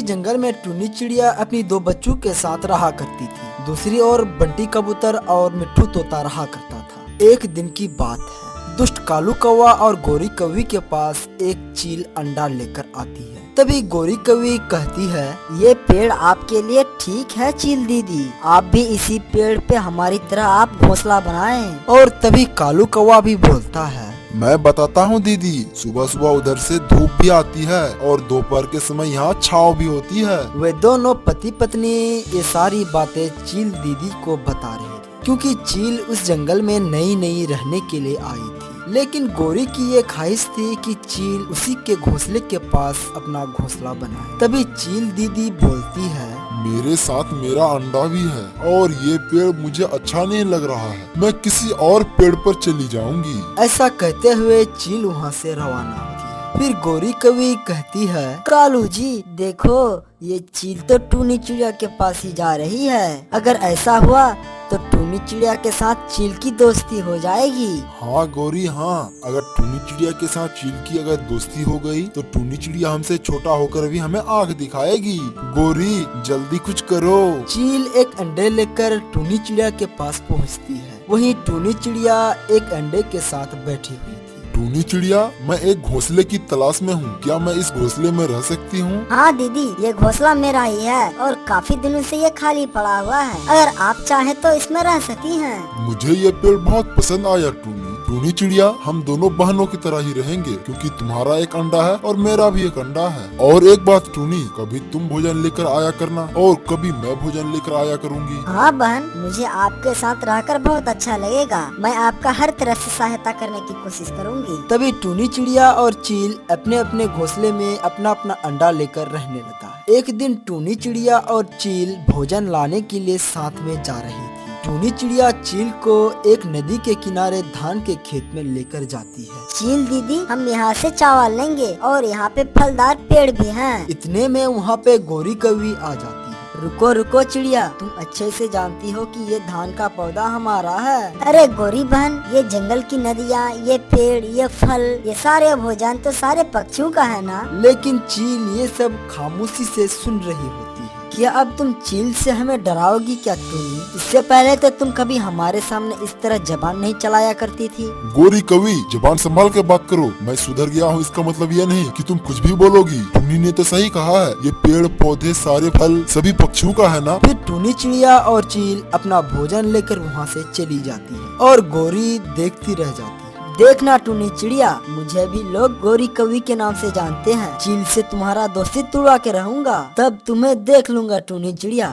जंगल में टूनी चिड़िया अपनी दो बच्चों के साथ रहा करती थी। दूसरी ओर बंटी कबूतर और मिट्ठू तोता रहा करता था। एक दिन की बात है, दुष्ट कालू कौवा और गोरी कौवी के पास एक चील अंडा लेकर आती है। तभी गोरी कौवी कहती है, ये पेड़ आपके लिए ठीक है चील दीदी, आप भी इसी पेड़ पे हमारी तरह आप घोंसला बनाएं। और तभी कालू कौवा भी बोलता है, मैं बताता हूँ दीदी, सुबह सुबह उधर से धूप भी आती है और दोपहर के समय यहाँ छाँव भी होती है। वे दोनों पति पत्नी ये सारी बातें चील दीदी को बता रहे थे, क्योंकि चील उस जंगल में नई नई रहने के लिए आई थी। लेकिन गोरी की ये ख्वाहिश थी कि चील उसी के घोंसले के पास अपना घोंसला बनाए। तभी चील दीदी बोलती है, मेरे साथ मेरा अंडा भी है और ये पेड़ मुझे अच्छा नहीं लग रहा है, मैं किसी और पेड़ पर चली जाऊंगी। ऐसा कहते हुए चील वहाँ से रवाना होती है। फिर गोरी कौवी कहती है, कालू जी देखो, ये चील तो टूनी चिड़िया के पास ही जा रही है। अगर ऐसा हुआ तो टूनी चिड़िया के साथ चील की दोस्ती हो जाएगी। हाँ गोरी हाँ, अगर टूनी चिड़िया के साथ चील की अगर दोस्ती हो गई तो टूनी चिड़िया हमसे छोटा होकर भी हमें आंख दिखाएगी। गोरी जल्दी कुछ करो। चील एक अंडे लेकर टूनी चिड़िया के पास पहुंचती है। वहीं टूनी चिड़िया एक अंडे के साथ बैठी हुई थी। टूनी चिड़िया, मैं एक घोंसले की तलाश में हूँ, क्या मैं इस घोंसले में रह सकती हूँ? हाँ दीदी, ये घोंसला मेरा ही है और काफी दिनों से ये खाली पड़ा हुआ है। अगर आप चाहे तो इसमें रह सकती हैं। मुझे ये पेड़ बहुत पसंद आया टूनी चिड़िया, हम दोनों बहनों की तरह ही रहेंगे, क्योंकि तुम्हारा एक अंडा है और मेरा भी एक अंडा है। और एक बात टूनी, कभी तुम भोजन लेकर आया करना और कभी मैं भोजन लेकर आया करूँगी। हाँ बहन, मुझे आपके साथ रहकर बहुत अच्छा लगेगा। मैं आपका हर तरह से सहायता करने की कोशिश करूँगी। तभी टूनी चिड़िया और चील अपने अपने घोंसले में अपना अपना अंडा लेकर रहने लगा। एक दिन टूनी चिड़िया और चील भोजन लाने के लिए साथ में जा रही थी। टूनी चिड़िया चील को एक नदी के किनारे धान के खेत में लेकर जाती है। चील दीदी, हम यहाँ से चावल लेंगे और यहाँ पे फलदार पेड़ भी हैं। इतने में वहाँ पे गोरी कौवी आ जाती है। रुको रुको चिड़िया, तुम अच्छे से जानती हो कि ये धान का पौधा हमारा है। अरे गोरी बहन, ये जंगल की नदियाँ, ये पेड़, ये फल, ये सारे भोजन तो सारे पक्षियों का है ना। लेकिन चील ये सब खामोशी से सुन रही होती है। क्या अब तुम चील से हमें डराओगी क्या टूनी? इससे पहले तो तुम कभी हमारे सामने इस तरह जबान नहीं चलाया करती थी। गोरी कौवी, जबान संभाल के बात करो। मैं सुधर गया हूँ, इसका मतलब ये नहीं कि तुम कुछ भी बोलोगी। टूनी ने तो सही कहा है, ये पेड़ पौधे सारे फल सभी पक्षियों का है ना। फिर टूनी चिड़िया और चील अपना भोजन लेकर वहाँ से चली जाती है और गोरी देखती रह जाती है। देखना टूनी चिड़िया, मुझे भी लोग गोरी कौवी के नाम से जानते हैं। चील से तुम्हारा दोस्ती तुड़वा के रहूंगा, तब तुम्हें देख लूंगा टूनी चिड़िया।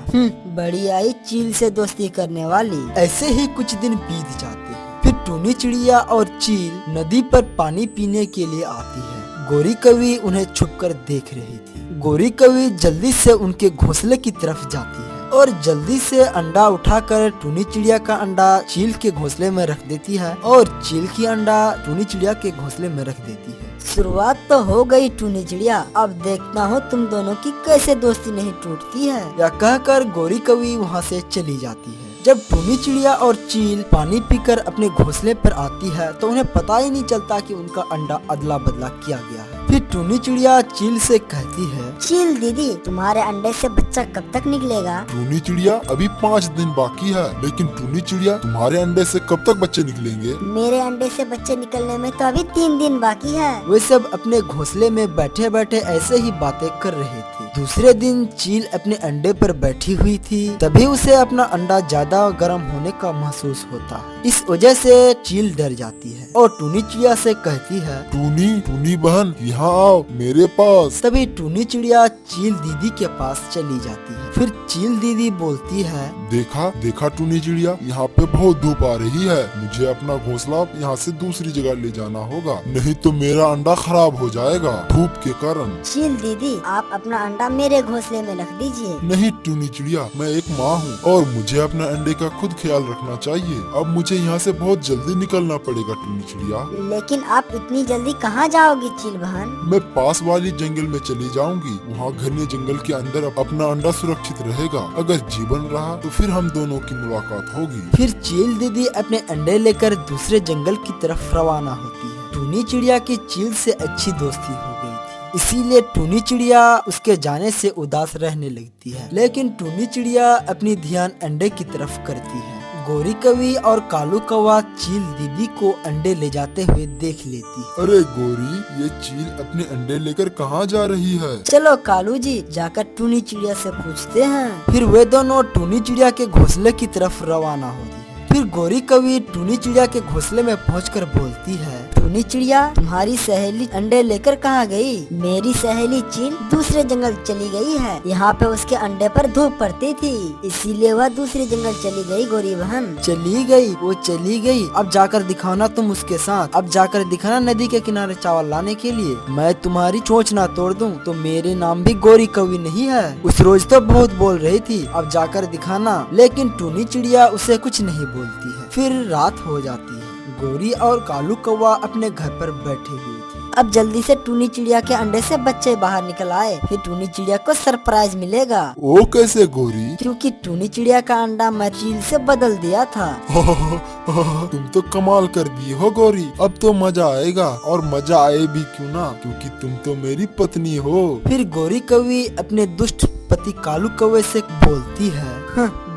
बड़ी आई चील से दोस्ती करने वाली। ऐसे ही कुछ दिन बीत जाते हैं। फिर टूनी चिड़िया और चील नदी पर पानी पीने के लिए आती है। गोरी कौवी उन्हें छुपकर देख रही थी। गोरी कौवी जल्दी से उनके घोंसले की तरफ जाती है और जल्दी से अंडा उठाकर टूनी चिड़िया का अंडा चील के घोंसले में रख देती है और चील की अंडा टूनी चिड़िया के घोंसले में रख देती है। शुरुआत तो हो गई टूनी चिड़िया, अब देखना हो तुम दोनों की कैसे दोस्ती नहीं टूटती है। या कहकर गोरी कौवी वहाँ से चली जाती है। जब टूनी चिड़िया और चील पानी पीकर अपने घोंसले पर आती है तो उन्हें पता ही नहीं चलता कि उनका अंडा अदला बदला किया गया है। फिर टूनी चिड़िया चील से कहती है, चील दीदी, तुम्हारे अंडे से बच्चा कब तक निकलेगा? टूनी चिड़िया, अभी 5 दिन बाकी है, लेकिन टूनी चिड़िया, तुम्हारे अंडे से कब तक बच्चे निकलेंगे? मेरे अंडे से बच्चे निकलने में तो अभी 3 दिन बाकी है। वे सब अपने घोंसले में बैठे बैठे ऐसे ही बातें कर रहे थे। दूसरे दिन चील अपने अंडे पर बैठी हुई थी। तभी उसे अपना अंडा ज्यादा गर्म होने का महसूस होता है। इस वजह से चील डर जाती है और टूनी चिड़िया से कहती है, टूनी बहन, यहाँ आओ मेरे पास। तभी टूनी चिड़िया चील दीदी के पास चली जाती है। फिर चील दीदी बोलती है, देखा टूनी चिड़िया, यहाँ पे बहुत धूप आ रही है, मुझे अपना घोंसला यहाँ से दूसरी जगह ले जाना होगा, नहीं तो मेरा अंडा खराब हो जाएगा धूप के कारण। चील दीदी, आप अपना अंडा मेरे घोंसले में रख दीजिए। नहीं टूनी चिड़िया, मैं एक माँ हूँ और मुझे अपने अंडे का खुद ख्याल रखना चाहिए। अब मुझे यहाँ से बहुत जल्दी निकलना पड़ेगा टूनी चिड़िया। लेकिन आप इतनी जल्दी कहाँ जाओगी चील बहन? मैं पास वाली जंगल में चली जाऊंगी, वहाँ घने जंगल के अंदर अपना अंडा सुरक्षित रहेगा। अगर जीवन रहा तो फिर हम दोनों की मुलाकात होगी। फिर चील दीदी अपने अंडे लेकर दूसरे जंगल की तरफ रवाना होती है। टूनी चिड़िया की चील से अच्छी दोस्ती हो गई थी, इसीलिए टूनी चिड़िया उसके जाने से उदास रहने लगती है। लेकिन टूनी चिड़िया अपनी ध्यान अंडे की तरफ करती है। गोरी कवि और कालू कौवा चील दीदी को अंडे ले जाते हुए देख लेती है। अरे गोरी, ये चील अपने अंडे लेकर कहाँ जा रही है? चलो कालू जी जाकर टूनी चिड़िया से पूछते हैं। फिर वे दोनों टूनी चिड़िया के घोंसले की तरफ रवाना होती है। फिर गोरी कवि टूनी चिड़िया के घोंसले में पहुंचकर बोलती है, टूनी चिड़िया तुम्हारी सहेली अंडे लेकर कहाँ गई? मेरी सहेली चील दूसरे जंगल चली गई है। यहाँ पे उसके अंडे पर धूप पड़ती थी, इसीलिए वह दूसरे जंगल चली गई। गोरी बहन चली गई, वो चली गई। अब जाकर दिखाना तुम उसके साथ। अब जाकर दिखाना नदी के किनारे चावल लाने के लिए। मैं तुम्हारी चोंच ना तोड़ दूं तो मेरे नाम भी गोरी कवि नहीं है। उस रोज तो बहुत बोल रही थी, अब जाकर दिखाना। लेकिन टूनी चिड़िया उसे कुछ नहीं बोलती है। फिर रात हो जाती है। गोरी और कालू कौवा अपने घर पर बैठे हुए थे। अब जल्दी से टूनी चिड़िया के अंडे से बच्चे बाहर निकल आए। फिर टूनी चिड़िया को सरप्राइज मिलेगा। वो कैसे गोरी? क्योंकि टूनी चिड़िया का अंडा मैं चील से बदल दिया था। तुम तो कमाल कर दी हो गोरी। अब तो मजा आएगा, और मजा आए भी क्यों ना, क्योंकि तुम तो मेरी पत्नी हो। फिर गोरी कवि अपने दुष्ट पति कालू कौवे से बोलती है,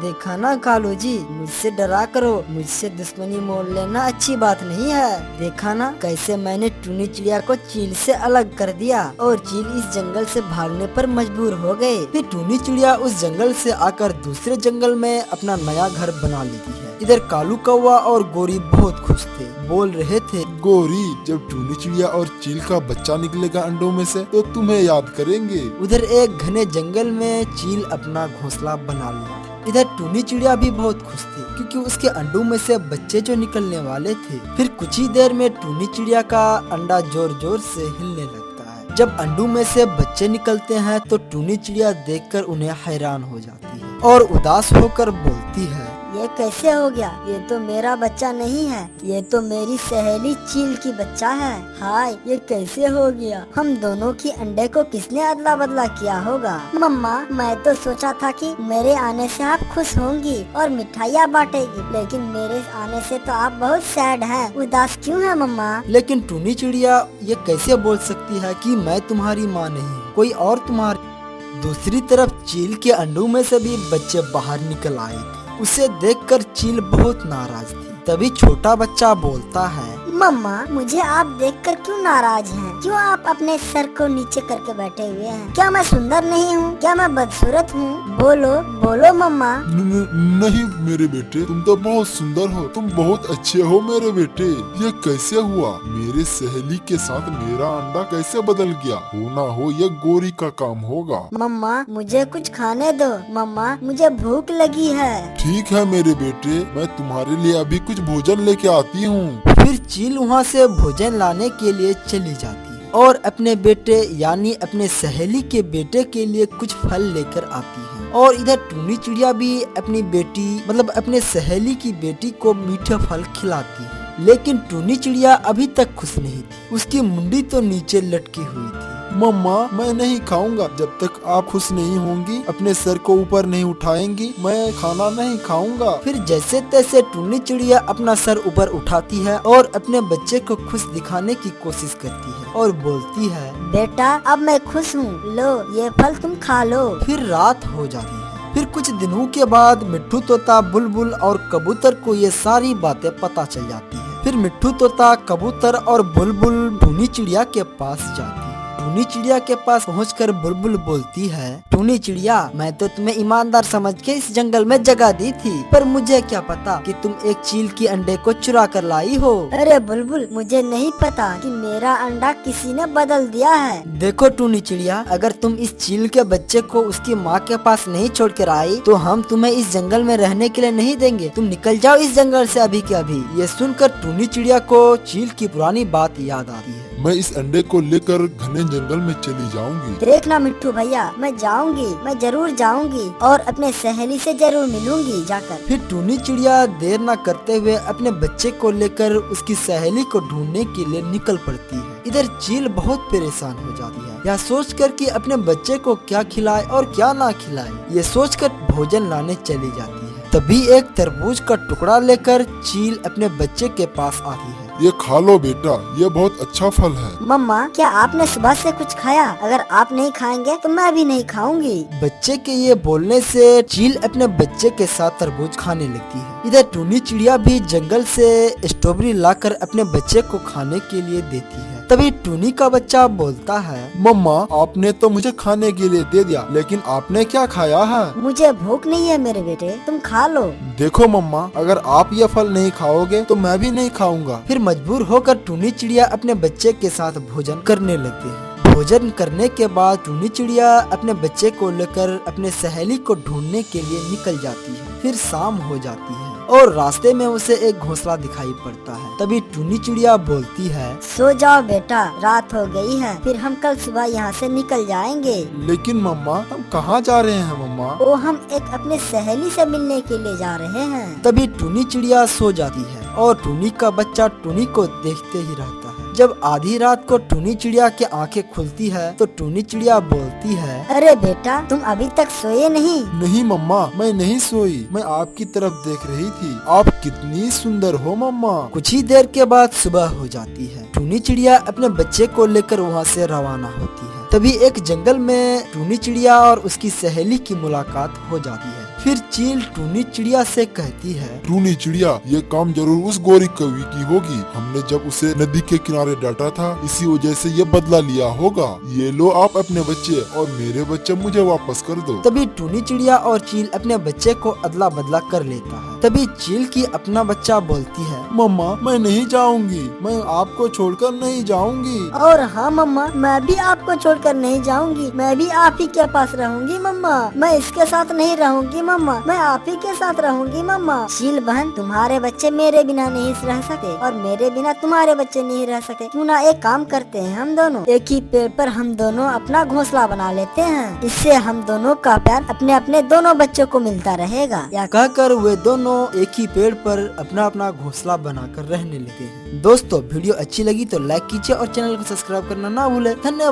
देखा ना कालू जी, मुझसे डरा करो, मुझसे दुश्मनी मोल लेना अच्छी बात नहीं है। देखा ना कैसे मैंने टूनी चिड़िया को चील से अलग कर दिया और चील इस जंगल से भागने पर मजबूर हो गए। फिर टूनी चिड़िया उस जंगल से आकर दूसरे जंगल में अपना नया घर बना लेती है। इधर कालू कौवा और गोरी बहुत खुश थे, बोल रहे थे, गोरी, जब टूनी चिड़िया और चील का बच्चा निकलेगा अंडों में से तो तुम्हें याद करेंगे। उधर एक घने जंगल में चील अपना घोंसला बना लिया था। इधर टूनी चिड़िया भी बहुत खुश थी, क्योंकि उसके अंडों में से बच्चे जो निकलने वाले थे। फिर कुछ ही देर में टूनी चिड़िया का अंडा जोर जोर से हिलने लगता है। जब अंडों में से बच्चे निकलते हैं तो टूनी चिड़िया देखकर उन्हें हैरान हो जाती है और उदास होकर बोलती है, ये कैसे हो गया? ये तो मेरा बच्चा नहीं है, ये तो मेरी सहेली चील की बच्चा है। हाय, ये कैसे हो गया? हम दोनों की अंडे को किसने अदला बदला किया होगा? मम्मा, मैं तो सोचा था कि मेरे आने से आप खुश होंगी और मिठाइयाँ बांटेगी, लेकिन मेरे आने से तो आप बहुत सैड हैं। उदास क्यों है मम्मा? लेकिन टूनी चिड़िया ये कैसे बोल सकती है कि मैं तुम्हारी माँ नहीं हूँ, कोई और तुम्हारी। दूसरी तरफ चील के अंडों में से भी बच्चे बाहर निकल आए थे। उसे देखकर चील बहुत नाराज थी। तभी छोटा बच्चा बोलता है, मम्मा, मुझे आप देखकर क्यों नाराज हैं? क्यों आप अपने सर को नीचे करके बैठे हुए हैं? क्या मैं सुंदर नहीं हूँ? क्या मैं बदसूरत हूँ? बोलो बोलो मम्मा। नहीं मेरे बेटे, तुम तो बहुत सुंदर हो, तुम बहुत अच्छे हो मेरे बेटे। ये कैसे हुआ? मेरे सहेली के साथ मेरा अंडा कैसे बदल गया? हो ना हो ये गोरी का काम होगा। मम्मा, मुझे कुछ खाने दो। मम्मा, मुझे भूख लगी है। ठीक है मेरे बेटे, मैं तुम्हारे लिए अभी कुछ भोजन लेके आती हूँ। फिर चील वहाँ से भोजन लाने के लिए चली जाती है और अपने बेटे यानी अपने सहेली के बेटे के लिए कुछ फल लेकर आती है। और इधर टूनी चिड़िया भी अपनी बेटी मतलब अपने सहेली की बेटी को मीठे फल खिलाती है। लेकिन टूनी चिड़िया अभी तक खुश नहीं थी, उसकी मुंडी तो नीचे लटकी हुई थी। मम्मा, मैं नहीं खाऊंगा जब तक आप खुश नहीं होंगी, अपने सर को ऊपर नहीं उठाएंगी, मैं खाना नहीं खाऊंगा। फिर जैसे तैसे टूनी चिड़िया अपना सर ऊपर उठाती है और अपने बच्चे को खुश दिखाने की कोशिश करती है और बोलती है, बेटा, अब मैं खुश हूँ, लो ये फल तुम खा लो। फिर रात हो जाती है। फिर कुछ दिनों के बाद मिट्ठू तोता, बुलबुल और कबूतर को ये सारी बातें पता चल जाती है। फिर मिट्ठू तोता, कबूतर और बुलबुल टूनी चिड़िया के पास जाती है। टूनी चिड़िया के पास पहुंचकर बुलबुल बोलती है, टूनी चिड़िया, मैं तो तुम्हें ईमानदार समझ के इस जंगल में जगह दी थी, पर मुझे क्या पता कि तुम एक चील की अंडे को चुरा कर लाई हो। अरे बुलबुल, मुझे नहीं पता कि मेरा अंडा किसी ने बदल दिया है। देखो टूनी चिड़िया, अगर तुम इस चील के बच्चे को उसकी माँ के पास नहीं छोड़ कर आई तो हम तुम्हें इस जंगल में रहने के लिए नहीं देंगे। तुम निकल जाओ इस जंगल से अभी के अभी। ये सुनकर टूनी चिड़िया को चील की पुरानी बात याद आती है। मैं इस अंडे को लेकर घने जंगल में चली जाऊंगी। देखना मिट्ठू भैया, मैं जाऊंगी, मैं जरूर जाऊंगी और अपने सहेली से जरूर मिलूंगी जाकर। फिर टूनी चिड़िया देर न करते हुए अपने बच्चे को लेकर उसकी सहेली को ढूंढने के लिए निकल पड़ती है। इधर चील बहुत परेशान हो जाती है, यह सोचकर कि अपने बच्चे को क्या खिलाए और क्या ना खिलाए। ये सोचकर भोजन लाने चली जाती है। तभी एक तरबूज का टुकड़ा लेकर चील अपने बच्चे के पास आती है ये खा लो बेटा, ये बहुत अच्छा फल है। मम्मा क्या आपने सुबह से कुछ खाया? अगर आप नहीं खाएंगे तो मैं भी नहीं खाऊंगी। बच्चे के ये बोलने से चील अपने बच्चे के साथ तरबूज खाने लगती है। इधर टूनी चिड़िया भी जंगल से स्ट्रॉबेरी लाकर अपने बच्चे को खाने के लिए देती है। तभी टूनी का बच्चा बोलता है, मम्मा आपने तो मुझे खाने के लिए दे दिया, लेकिन आपने क्या खाया है? मुझे भूख नहीं है मेरे बेटे, तुम खा लो। देखो मम्मा, अगर आप ये फल नहीं खाओगे तो मैं भी नहीं खाऊंगा। फिर मजबूर होकर टूनी चिड़िया अपने बच्चे के साथ भोजन करने लगती है। भोजन करने के बाद टूनी चिड़िया अपने बच्चे को लेकर अपने सहेली को ढूंढने के लिए निकल जाती है। फिर शाम हो जाती है और रास्ते में उसे एक घोंसला दिखाई पड़ता है। तभी टूनी चिड़िया बोलती है, सो जाओ बेटा, रात हो गई है, फिर हम कल सुबह यहाँ से निकल जाएंगे। लेकिन मम्मा हम कहाँ जा रहे हैं मम्मा? वो हम एक अपने सहेली से मिलने के लिए जा रहे हैं। तभी टूनी चिड़िया सो जाती है और टूनी का बच्चा टूनी को देखते ही रहता है। जब आधी रात को टूनी चिड़िया की आंखें खुलती है तो टूनी चिड़िया बोलती है, अरे बेटा तुम अभी तक सोए नहीं? नहीं मम्मा, मैं नहीं सोई, मैं आपकी तरफ देख रही थी। आप कितनी सुंदर हो मम्मा। कुछ ही देर के बाद सुबह हो जाती है। टूनी चिड़िया अपने बच्चे को लेकर वहाँ से रवाना होती है। तभी एक जंगल में टूनी चिड़िया और उसकी सहेली की मुलाकात हो जाती है। फिर चील टूनी चिड़िया से कहती है, टूनी चिड़िया, ये काम जरूर उस गोरी कवि की होगी। हमने जब उसे नदी के किनारे डांटा था, इसी वजह से ये बदला लिया होगा। ये लो आप अपने बच्चे और मेरे बच्चे मुझे वापस कर दो। तभी टूनी चिड़िया और चील अपने बच्चे को अदला बदला कर लेता है। तभी चील की अपना बच्चा बोलती है, मम्मा मैं नहीं जाऊंगी, मैं आपको छोड़कर नहीं जाऊंगी। और हाँ मम्मा, मैं भी आपको छोड़कर नहीं जाऊंगी, मैं भी आप ही के पास रहूंगी मम्मा। मैं इसके साथ नहीं रहूंगी मम्मा, मैं आप ही के साथ रहूंगी मम्मा। चील बहन, तुम्हारे बच्चे मेरे बिना नहीं रह सकते और मेरे बिना तुम्हारे बच्चे नहीं रह सकते। क्यों ना एक काम करते हैं, हम दोनों एक ही पेड़ पर हम दोनों अपना घोंसला बना लेते हैं। इससे हम दोनों का प्यार अपने अपने दोनों बच्चों को मिलता रहेगा। या कहकर वे दोनों एक ही पेड़ पर अपना अपना घोंसला बनाकर रहने लगे हैं। दोस्तों वीडियो अच्छी लगी तो लाइक कीजिए और चैनल को सब्सक्राइब करना ना भूले। धन्यवाद।